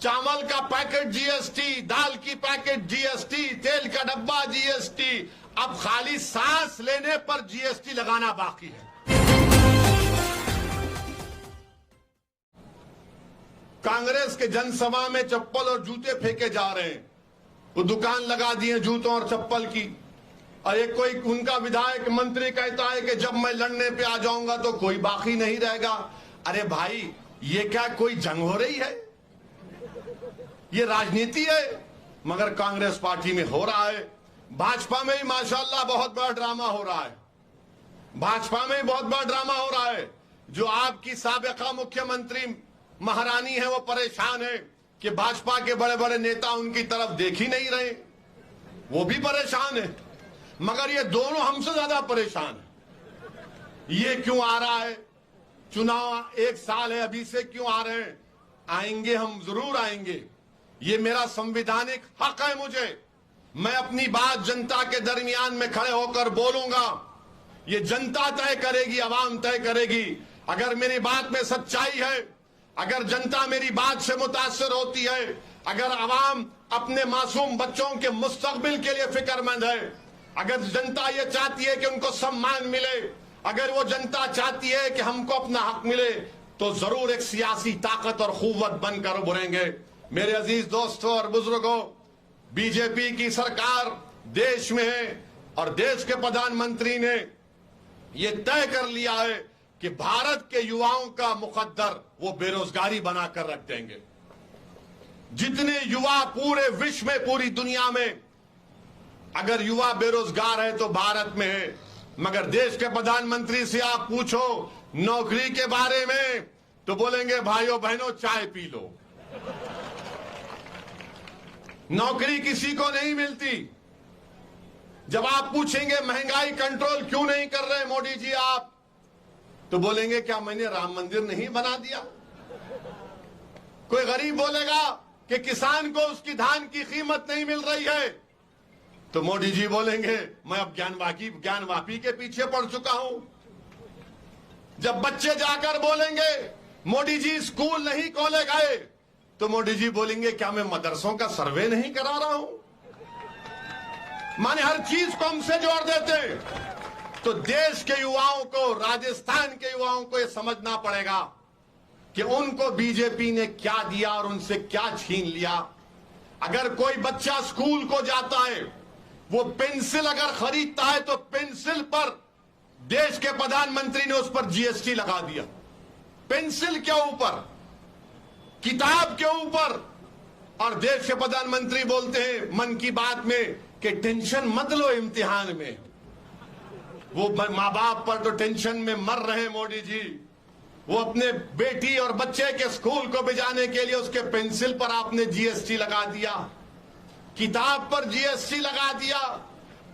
चावल का packet GST, दाल की पैकेट जीएसटी, तेल का डब्बा जीएसटी, अब खाली सांस लेने पर जीएसटी लगाना बाकी है। कांग्रेस के जनसभा में चप्पल और जूते फेंके जा रहे हैं। वो दुकान लगा दी है जूतों और चप्पल की, और एक कोई उनका विधायक मंत्री कहता है कि जब मैं लड़ने पे आ जाऊंगा तो कोई बाकी नहीं रहेगा। अरे भाई, ये क्या कोई जंग हो रही है? ये राजनीति है। मगर कांग्रेस पार्टी में हो रहा है। भाजपा में ही माशाल्लाह बहुत बड़ा ड्रामा हो रहा है। भाजपा में ही बहुत बड़ा ड्रामा हो रहा है। जो आपकी साबिका मुख्यमंत्री महारानी है वो परेशान है कि भाजपा के बड़े बड़े नेता उनकी तरफ देख ही नहीं रहे, वो भी परेशान है। मगर ये दोनों हमसे ज्यादा परेशान है। ये क्यों आ रहा है? चुनाव एक साल है अभी से, क्यों आ रहे हैं? आएंगे, हम जरूर आएंगे। ये मेरा संवैधानिक हक है। मैं अपनी बात जनता के दरमियान में खड़े होकर बोलूंगा। ये जनता तय करेगी, आवाम तय करेगी। अगर मेरी बात में सच्चाई है, अगर जनता मेरी बात से मुतासर होती है, अगर आवाम अपने मासूम बच्चों के मुस्तकबिल के लिए फिक्रमंद है, अगर जनता ये चाहती है कि उनको सम्मान मिले, अगर वो जनता चाहती है कि हमको अपना हक मिले, तो जरूर एक सियासी ताकत और कुव्वत बनकर उभरेंगे। मेरे अजीज दोस्तों और बुजुर्गों, बीजेपी की सरकार देश में है और देश के प्रधानमंत्री ने ये तय कर लिया है कि भारत के युवाओं का मुकद्दर वो बेरोजगारी बनाकर रख देंगे। जितने युवा पूरे विश्व में, पूरी दुनिया में, अगर युवा बेरोजगार है तो भारत में है। मगर देश के प्रधानमंत्री से आप पूछो नौकरी के बारे में तो बोलेंगे भाइयों बहनों चाय पी लो। नौकरी किसी को नहीं मिलती। जब आप पूछेंगे महंगाई कंट्रोल क्यों नहीं कर रहे मोदी जी आप, तो बोलेंगे क्या मैंने राम मंदिर नहीं बना दिया? कोई गरीब बोलेगा कि किसान को उसकी धान की कीमत नहीं मिल रही है, तो मोदी जी बोलेंगे मैं अब ज्ञानवापी के पीछे पड़ चुका हूं। जब बच्चे जाकर बोलेंगे मोदी जी स्कूल नहीं खोले गए, तो मोदी जी बोलेंगे क्या मैं मदरसों का सर्वे नहीं करा रहा हूं? माने हर चीज को हमसे जोड़ देते हैं। तो देश के युवाओं को, राजस्थान के युवाओं को यह समझना पड़ेगा कि उनको बीजेपी ने क्या दिया और उनसे क्या छीन लिया। अगर कोई बच्चा स्कूल को जाता है, वो पेंसिल अगर खरीदता है तो पेंसिल पर देश के प्रधानमंत्री ने उस पर जीएसटी लगा दिया। पेंसिल के ऊपर, किताब के ऊपर। और देश के प्रधानमंत्री बोलते हैं मन की बात में कि टेंशन मत लो इम्तिहान में। वो मां बाप पर तो टेंशन में मर रहे हैं मोदी जी। वो अपने बेटी और बच्चे के स्कूल को भेजाने के लिए उसके पेंसिल पर आपने जीएसटी लगा दिया, किताब पर जीएसटी लगा दिया,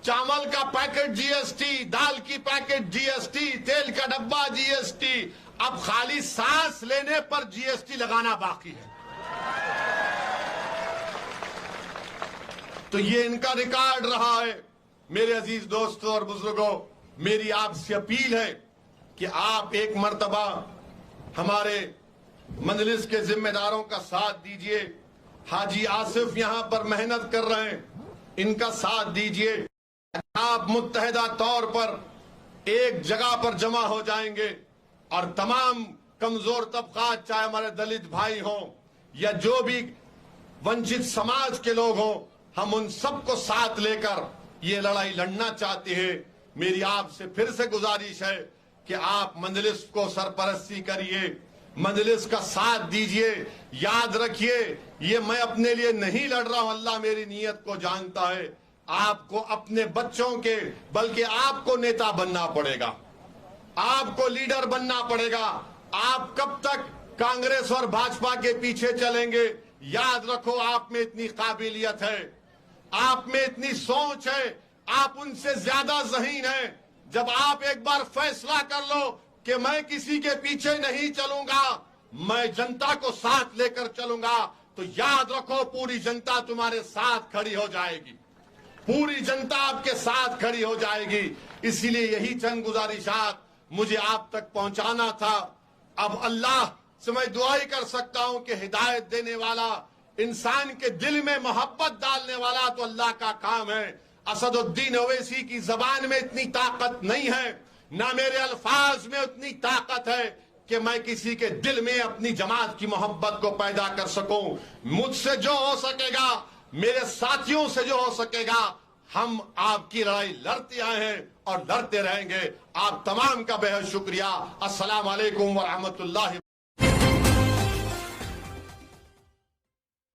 चावल का पैकेट जीएसटी, दाल की पैकेट जीएसटी, तेल का डब्बा जीएसटी, अब खाली सांस लेने पर जीएसटी लगाना बाकी है। तो ये इनका रिकॉर्ड रहा है। मेरे अजीज दोस्तों और बुजुर्गों, मेरी आपसे अपील है कि आप एक मर्तबा हमारे मजलिस के जिम्मेदारों का साथ दीजिए। हाजी आसिफ यहां पर मेहनत कर रहे हैं, इनका साथ दीजिए। आप मुत्तहिदा तौर पर एक जगह पर जमा हो जाएंगे और तमाम कमजोर तबकात, चाहे हमारे दलित भाई हों या जो भी वंचित समाज के लोग हों, हम उन सबको साथ लेकर ये लड़ाई लड़ना चाहते हैं। मेरी आपसे फिर से गुजारिश है कि आप मजलिस को सरपरस्ती करिए, मजलिस का साथ दीजिए। याद रखिए, ये मैं अपने लिए नहीं लड़ रहा हूं, अल्लाह मेरी नीयत को जानता है। आपको अपने बच्चों के, बल्कि आपको नेता बनना पड़ेगा, आपको लीडर बनना पड़ेगा। आप कब तक कांग्रेस और भाजपा के पीछे चलेंगे? याद रखो, आप में इतनी काबिलियत है, आप में इतनी सोच है, आप उनसे ज्यादा ज़हीन हैं। जब आप एक बार फैसला कर लो कि मैं किसी के पीछे नहीं चलूंगा, मैं जनता को साथ लेकर चलूंगा, तो याद रखो पूरी जनता तुम्हारे साथ खड़ी हो जाएगी, पूरी जनता आपके साथ खड़ी हो जाएगी। इसीलिए यही चंद गुजारिशात मुझे आप तक पहुंचाना था। अब अल्लाह से मैं दुआ ही कर सकता हूं कि हिदायत देने वाला इंसान के दिल में मोहब्बत डालने वाला तो अल्लाह का काम है। असदुद्दीन ओवैसी की जबान में इतनी ताकत नहीं है, ना मेरे अल्फाज में उतनी ताकत है कि मैं किसी के दिल में अपनी जमात की मोहब्बत को पैदा कर सकूं। मुझसे जो हो सकेगा, मेरे साथियों से जो हो सकेगा, हम आपकी लड़ाई लड़ते आए हैं और लड़ते रहेंगे। आप तमाम का बेहद शुक्रिया। अस्सलाम वालेकुम व रहमतुल्लाहि।